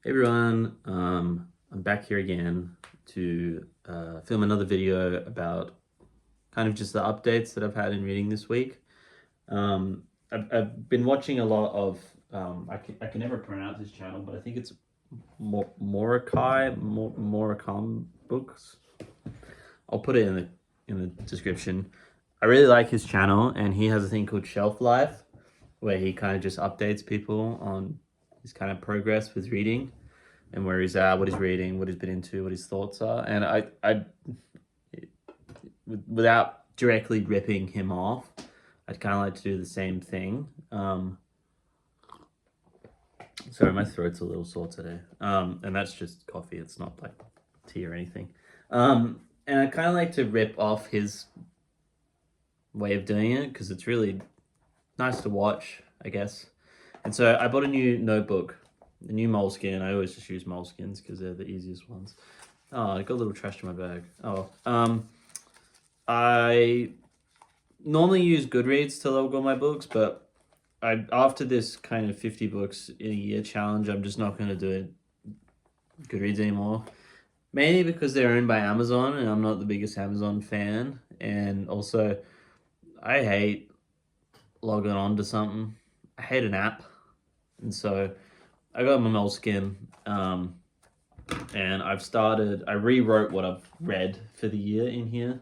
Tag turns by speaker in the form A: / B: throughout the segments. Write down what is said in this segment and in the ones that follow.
A: Hey everyone, I'm back here again to film another video about kind of just the updates that I've had in reading this week. I've been watching a lot of, I can never pronounce his channel, but I think it's Morakam Books. I'll put it in the description. I really like his channel, and he has a thing called Shelf Life, where he kind of just updates people on his kind of progress with reading and where he's at, what he's reading, what he's been into, what his thoughts are. And without directly ripping him off, I'd kind of like to do the same thing. Sorry, my throat's a little sore today. And that's just coffee. It's not like tea or anything. And I kind of like to rip off his way of doing it because it's really nice to watch, I guess. And so I bought a new notebook, the new Moleskine. I always just use Moleskines because they're the easiest ones. Oh, I got a little trash in my bag. I normally use Goodreads to log all my books, but after this kind of 50 books in a year challenge, I'm just not going to do it Goodreads anymore. Mainly because they're owned by Amazon, and I'm not the biggest Amazon fan. And also, I hate logging on to something. I hate an app. And so I got my Moleskine, and I rewrote what I've read for the year in here.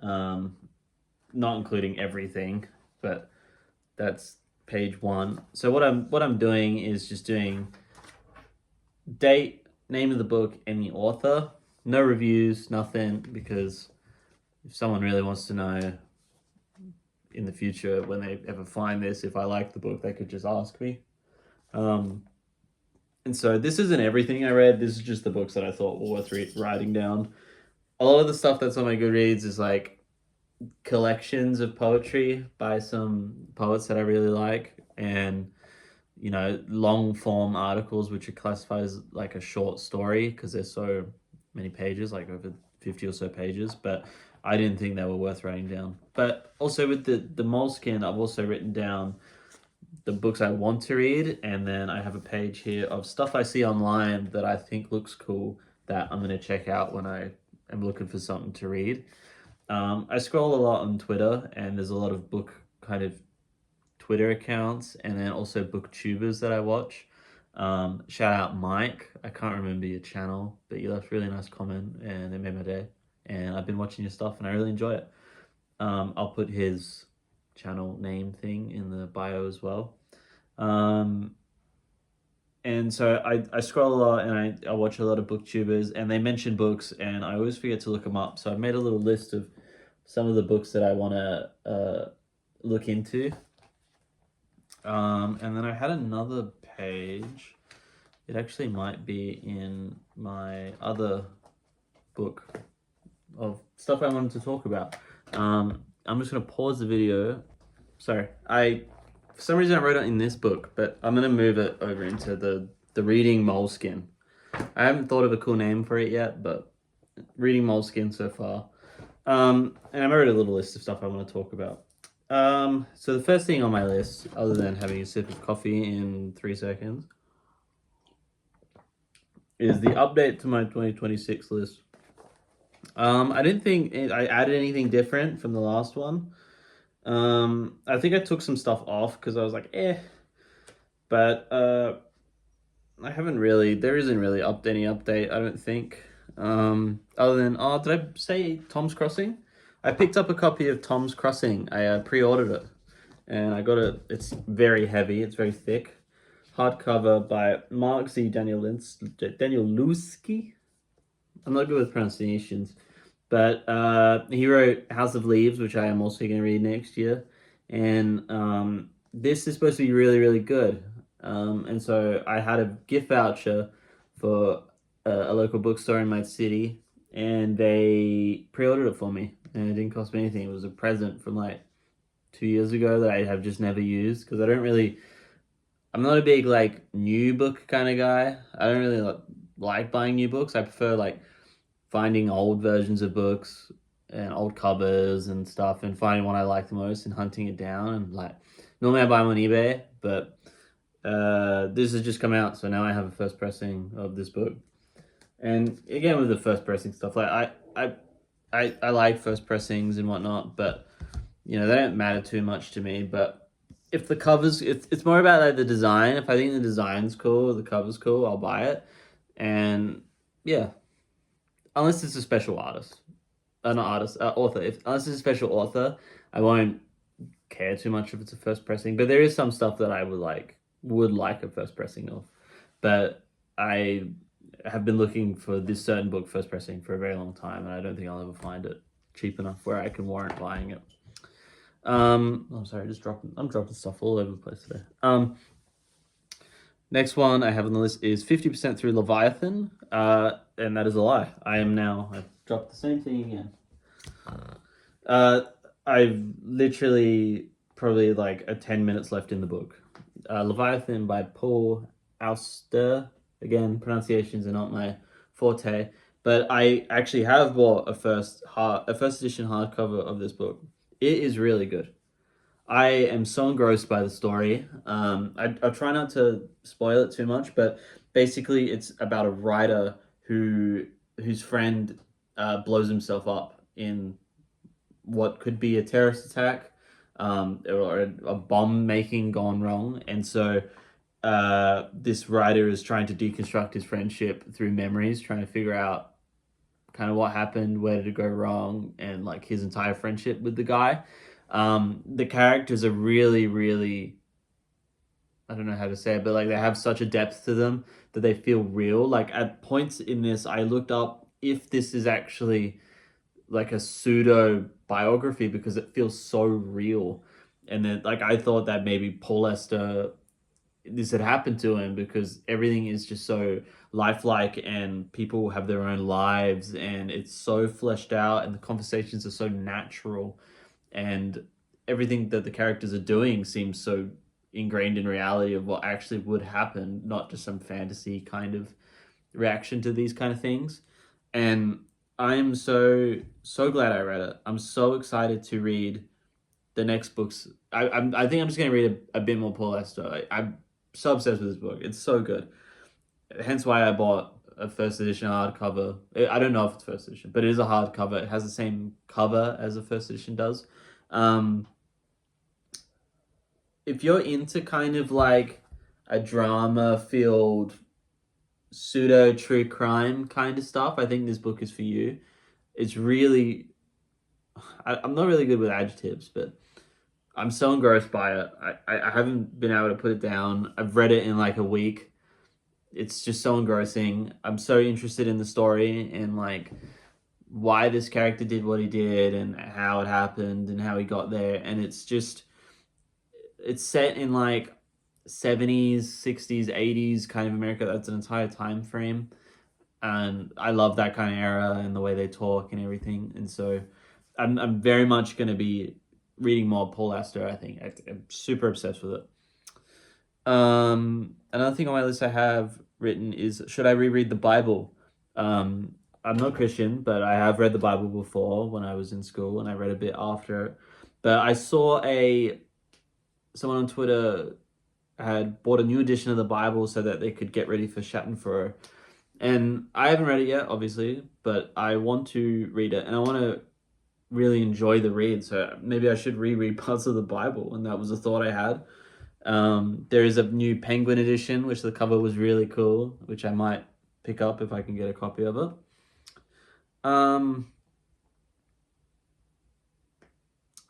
A: Not including everything, but that's page 1. So what I'm doing is just doing date, name of the book, and the author. No reviews, nothing, because if someone really wants to know in the future when they ever find this, if I like the book, they could just ask me. And so this isn't everything I read. This is just the books that I thought were worth writing down. A lot of the stuff that's on my Goodreads is like collections of poetry by some poets that I really like, and long form articles which are classified as like a short story because there's so many pages, like over 50 or so pages, but I didn't think they were worth writing down. But also with the Moleskine, I've also written down the books I want to read, and then I have a page here of stuff I see online that I think looks cool that I'm going to check out when I am looking for something to read. I scroll a lot on Twitter, and there's a lot of book kind of Twitter accounts, and then also booktubers that I watch. Shout out Mike. I can't remember your channel, but you left a really nice comment, and it made my day. And I've been watching your stuff, and I really enjoy it. I'll put his channel name thing in the bio as well. And so I scroll a lot, and I watch a lot of booktubers, and they mention books, and I always forget to look them up. So I've made a little list of some of the books that I want to look into. And then I had another page. It actually might be in my other book of stuff I wanted to talk about. I'm just going to pause the video. Sorry, for some reason I wrote it in this book, but I'm going to move it over into the Reading Moleskine. I haven't thought of a cool name for it yet, but Reading Moleskine so far. And I wrote a little list of stuff I want to talk about. So the first thing on my list, other than having a sip of coffee in 3 seconds, is the update to my 2026 list. I didn't think I added anything different from the last one. I think I took some stuff off because I was like, but I haven't really. There isn't really any update, I don't think. Other than did I say Tom's Crossing? I picked up a copy of Tom's Crossing. I pre-ordered it, and I got it. It's very heavy. It's very thick. Hardcover by Mark Z. Danielewski. I'm not good with pronunciations, but he wrote House of Leaves, which I am also going to read next year. And this is supposed to be really, really good. And so I had a gift voucher for a local bookstore in my city, and they pre-ordered it for me, and it didn't cost me anything. It was a present from like 2 years ago that I have just never used because I'm not a big like new book kind of guy. I don't really like buying new books. I prefer like finding old versions of books and old covers and stuff, and finding one I like the most and hunting it down. And like normally I buy them on eBay, but This has just come out, so now I have a first pressing of this book. And again, with the first pressing stuff, like I like first pressings and whatnot, but you know they don't matter too much to me. But if the covers, it's more about like the design. If I think the design's cool, the cover's cool, I'll buy it. And yeah, unless it's a special artist, not artist, author. If unless it's a special author, I won't care too much if it's a first pressing. But there is some stuff that I would like a first pressing of. But I have been looking for this certain book first pressing for a very long time, and I don't think I'll ever find it cheap enough where I can warrant buying it. I'm sorry, I'm dropping stuff all over the place today. Next one I have on the list is 50% through Leviathan, and that is a lie. I've dropped the same thing again. I've literally probably like 10 minutes left in the book. Leviathan by Paul Auster. Again, pronunciations are not my forte, but I actually have bought a first edition hardcover of this book. It is really good. I am so engrossed by the story. I try not to spoil it too much, but basically, it's about a writer whose friend blows himself up in what could be a terrorist attack, or a bomb making gone wrong, and so this writer is trying to deconstruct his friendship through memories, trying to figure out kind of what happened, where did it go wrong, and like his entire friendship with the guy. The characters are really, really, I don't know how to say it, but like they have such a depth to them that they feel real. Like at points in this, I looked up if this is actually like a pseudo biography because it feels so real. And then like I thought that maybe Paul Auster, this had happened to him because everything is just so lifelike and people have their own lives and it's so fleshed out and the conversations are so natural and everything that the characters are doing seems so ingrained in reality of what actually would happen, not just some fantasy kind of reaction to these kind of things. And I am so glad I read it. I'm so excited to read the next books. I think I'm just gonna read a bit more Paul Auster. I'm so obsessed with this book. It's so good. Hence why I bought a first edition hardcover. I don't know if it's first edition, but it is a hardcover. It has the same cover as a first edition does. Um, if you're into kind of like a drama filled pseudo true crime kind of stuff, I think this book is for you. It's really, I'm not really good with adjectives, but I'm so engrossed by it. I haven't been able to put it down. I've read it in like a week. It's just so engrossing. I'm so interested in the story and like why this character did what he did and how it happened and how he got there. And it's set in like 70s, 60s, 80s kind of America. That's an entire time frame. And I love that kind of era and the way they talk and everything. And so I'm very much going to be reading more Paul Auster, I think. I'm super obsessed with it. Another thing on my list I have written is should I reread the Bible? I'm not Christian, but I have read the Bible before when I was in school and I read a bit after. But I saw someone on Twitter had bought a new edition of the Bible so that they could get ready for Schadenfreude. And I haven't read it yet, obviously, but I want to read it and I want to really enjoy the read. So maybe I should reread parts of the Bible. And that was a thought I had. There is a new Penguin edition, which the cover was really cool, which I might pick up if I can get a copy of it. I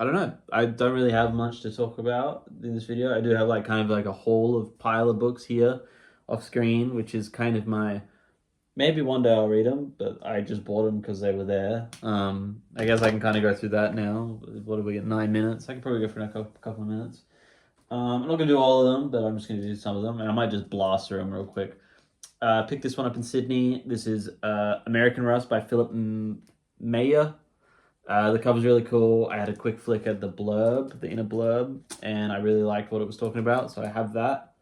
A: don't know. I don't really have much to talk about in this video. I do have like kind of like a whole of pile of books here off screen, which is kind of my, maybe one day I'll read them, but I just bought them because they were there. I guess I can kind of go through that now. What do we get? 9 minutes. I can probably go for a couple of minutes. I'm not going to do all of them, but I'm just going to do some of them, and I might just blast through them real quick. Picked this one up in Sydney. This is American Rust by Philip Mayer. The cover's really cool. I had a quick flick at the blurb, the inner blurb, and I really liked what it was talking about, so I have that.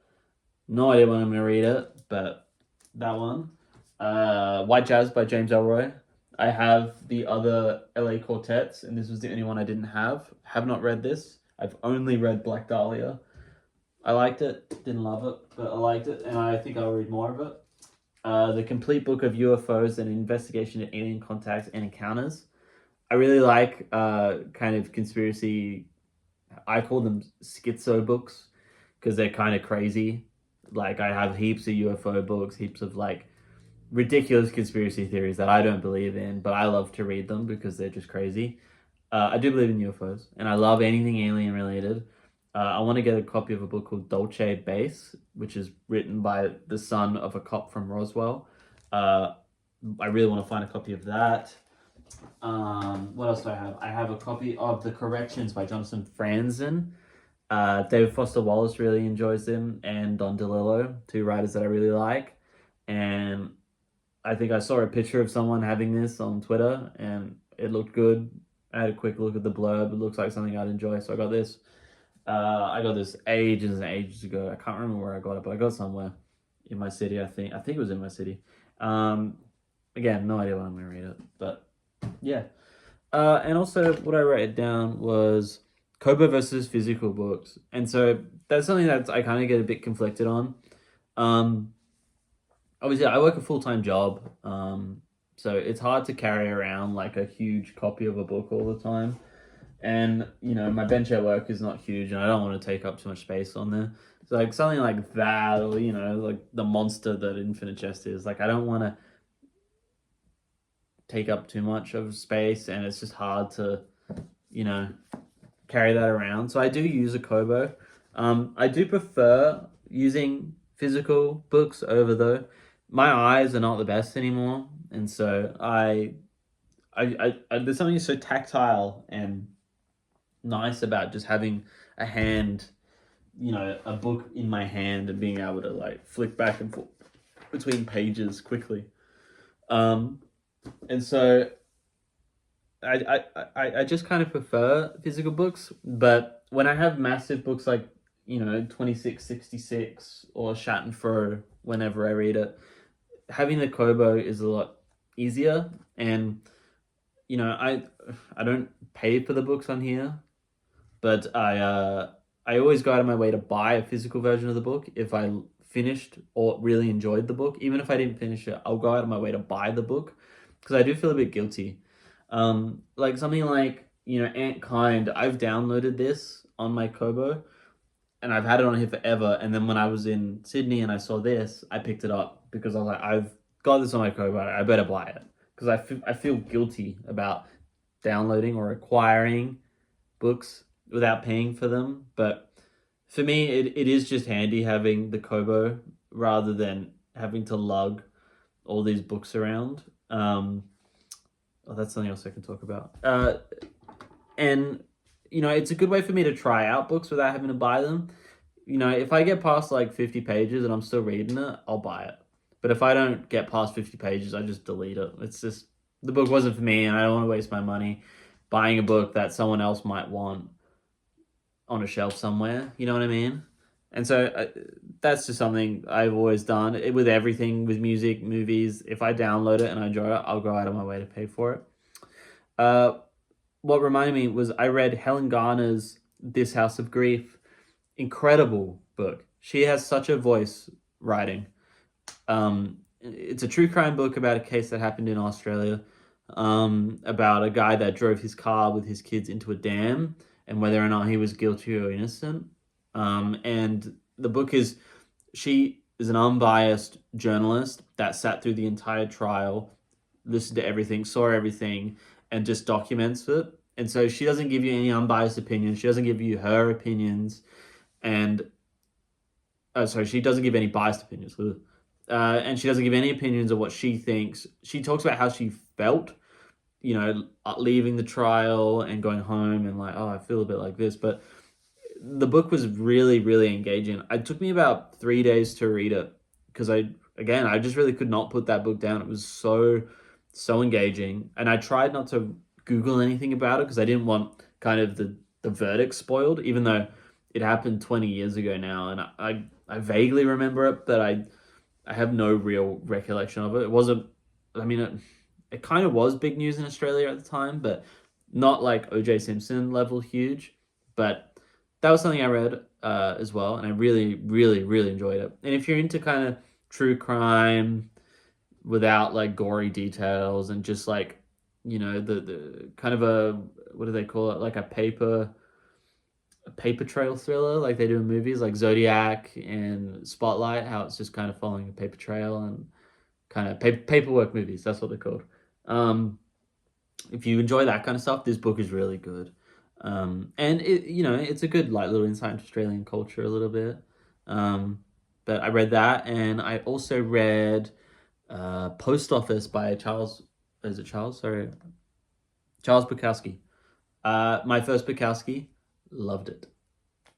A: No idea when I'm going to read it, but that one. White Jazz by James Ellroy. I have the other LA Quartets, and this was the only one I didn't have. Have not read this. I've only read Black Dahlia. I liked it. Didn't love it, but I liked it, and I think I'll read more of it. The Complete Book of UFOs and Investigation of Alien Contacts and Encounters. I really like kind of conspiracy. I call them schizo books because they're kind of crazy. Like I have heaps of UFO books, heaps of like ridiculous conspiracy theories that I don't believe in, but I love to read them because they're just crazy. I do believe in UFOs, and I love anything alien related. I want to get a copy of a book called Dolce Base, which is written by the son of a cop from Roswell. Uh, I really want to find a copy of that. What else do I have? I have a copy of The Corrections by Jonathan Franzen. David Foster Wallace really enjoys them, and Don DeLillo, two writers that I really like. And I think I saw a picture of someone having this on Twitter, and it looked good. I had a quick look at the blurb. It looks like something I'd enjoy, so I got this. I got this ages and ages ago. I can't remember where I got it, but I got it somewhere in my city. I think it was in my city. Again, no idea when I'm gonna read it, but yeah. And also, what I wrote it down was Kobo versus physical books, and so that's something that I kind of get a bit conflicted on. Um, Obviously, I work a full time job, so it's hard to carry around like a huge copy of a book all the time. And my bench at work is not huge, and I don't want to take up too much space on there. So like something like that, or like the monster that Infinite Jest is. Like I don't want to take up too much of space, and it's just hard to you know carry that around. So I do use a Kobo. I do prefer using physical books over though. My eyes are not the best anymore, and so I there's something so tactile and nice about just having a hand, a book in my hand and being able to like flick back and forth between pages quickly. Um, and so I just kind of prefer physical books, but when I have massive books like 2666 or Schadenfreude, whenever I read it, having the Kobo is a lot easier. And I don't pay for the books on here, but I always go out of my way to buy a physical version of the book if I finished or really enjoyed the book. Even if I didn't finish it, I'll go out of my way to buy the book because I do feel a bit guilty. Like something like Ant Kind. I've downloaded this on my Kobo and I've had it on here forever. And then when I was in Sydney and I saw this, I picked it up because I was like, I've got this on my Kobo. I better buy it because I feel guilty about downloading or acquiring books without paying for them. But for me, it is just handy having the Kobo rather than having to lug all these books around. That's something else I can talk about. And it's a good way for me to try out books without having to buy them. If I get past like 50 pages and I'm still reading it, I'll buy it. But if I don't get past 50 pages, I just delete it. It's just the book wasn't for me, and I don't want to waste my money buying a book that someone else might want on a shelf somewhere. You know what I mean? And so that's just something I've always done with everything, with music, movies. If I download it and I enjoy it, I'll go out of my way to pay for it. What reminded me was I read Helen Garner's This House of Grief. Incredible book. She has such a voice writing. It's a true crime book about a case that happened in Australia, about a guy that drove his car with his kids into a dam and whether or not he was guilty or innocent. And the book is, she is an unbiased journalist that sat through the entire trial, listened to everything, saw everything, and just documents it. And so she doesn't give you any unbiased opinions. She doesn't give you her opinions. And sorry, she doesn't give any biased opinions. And she doesn't give any opinions of what she thinks. She talks about how she felt, leaving the trial and going home and like, oh, I feel a bit like this. But the book was really, really engaging. It took me about 3 days to read it because I just really could not put that book down. It was so engaging. And I tried not to Google anything about it because I didn't want kind of the verdict spoiled, even though it happened 20 years ago now. And I vaguely remember it, but I have no real recollection of it. It wasn't, it kind of was big news in Australia at the time, but not like O.J. Simpson level huge. But that was something I read. as well, and I really, really, really enjoyed it. And if you're into kind of true crime without like gory details and just like the kind of a, what do they call it, like a paper trail thriller like they do in movies like Zodiac and Spotlight, how it's just kind of following a paper trail and kind of paperwork movies, that's what they're called. um if you enjoy that kind of stuff, this book is really good. And it's a good like little insight into Australian culture a little bit. um but I read that, and I also read Post Office by Charles. Is it Charles? Sorry, Charles Bukowski. My first Bukowski, loved it.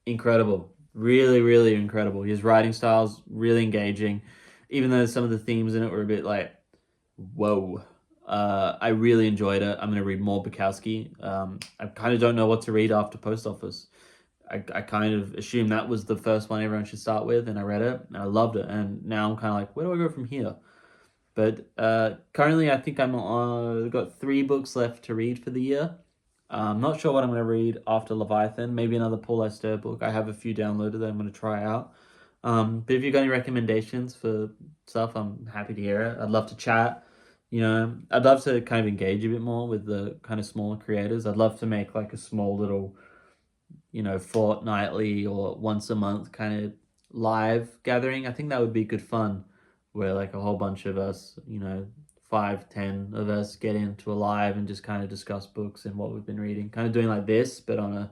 A: Incredible, really, really incredible. His writing style's really engaging, even though some of the themes in it were a bit like, whoa. I really enjoyed it. I'm gonna read more Bukowski. I kind of don't know what to read after Post Office. I kind of assumed that was the first one everyone should start with, and I read it and I loved it. And now I'm kind of like, where do I go from here? But currently, I think I'm got 3 books left to read for the year. I'm not sure what I'm going to read after Leviathan. Maybe another Paul Auster book. I have a few downloaded that I'm going to try out. But if you've got any recommendations for stuff, I'm happy to hear it. I'd love to chat. I'd love to kind of engage a bit more with the kind of smaller creators. I'd love to make like a small little, fortnightly or once a month kind of live gathering. I think that would be good fun, where like a whole bunch of us, 5, 10 of us get into a live and just kind of discuss books and what we've been reading, kind of doing like this, but on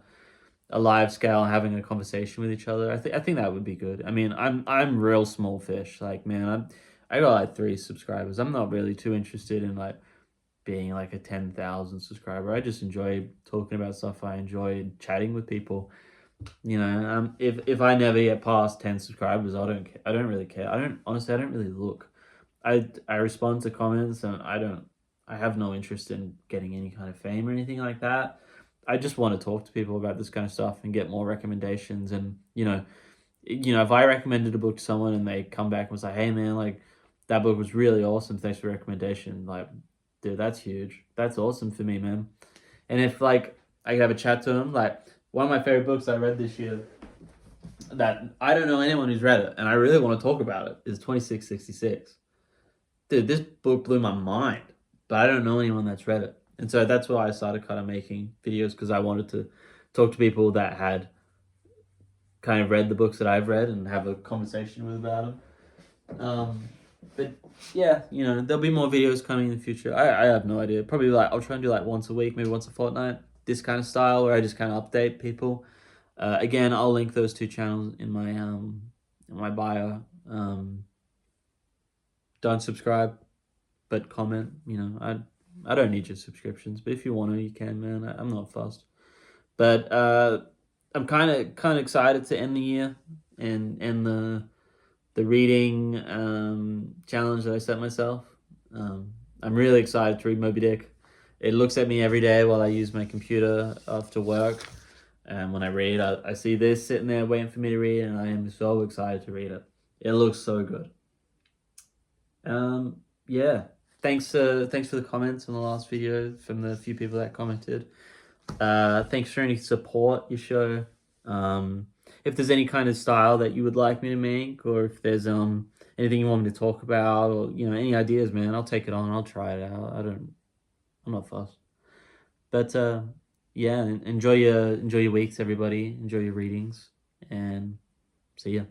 A: a live scale, having a conversation with each other. I think that would be good. I mean, I'm real small fish. Like, man, I got like 3 subscribers. I'm not really too interested in like being like a 10,000 subscriber. I just enjoy talking about stuff. I enjoy chatting with people. If I never get past 10 subscribers, I don't really care. I don't really look. I respond to comments, and I have no interest in getting any kind of fame or anything like that. I just want to talk to people about this kind of stuff and get more recommendations. And if I recommended a book to someone and they come back and was like, "Hey man, like that book was really awesome. Thanks for the recommendation." Like, dude, that's huge. That's awesome for me, man. And if like I could have a chat to them, like one of my favorite books I read this year that I don't know anyone who's read it and I really want to talk about it is 2666. Dude, this book blew my mind, but I don't know anyone that's read it. And so that's why I started kind of making videos, because I wanted to talk to people that had kind of read the books that I've read and have a conversation with about them. But yeah, there'll be more videos coming in the future. I have no idea. Probably like I'll try and do like once a week, maybe once a fortnight. This kind of style where I just kind of update people. Again, I'll link those 2 channels in my bio. Don't subscribe, but comment. I don't need your subscriptions, but if you want to, you can, man. I'm not fussed. But I'm kind of excited to end the year and end the reading challenge that I set myself. I'm really excited to read Moby Dick. It looks at me every day while I use my computer after work. And when I read, I see this sitting there waiting for me to read, and I am so excited to read it. It looks so good. Yeah. Thanks for the comments on the last video from the few people that commented. Thanks for any support you show. If there's any kind of style that you would like me to make, or if there's anything you want me to talk about, or any ideas, man, I'll take it on. I'll try it out. I'm not fussed. But yeah, enjoy your weeks, everybody. Enjoy your readings, and see ya.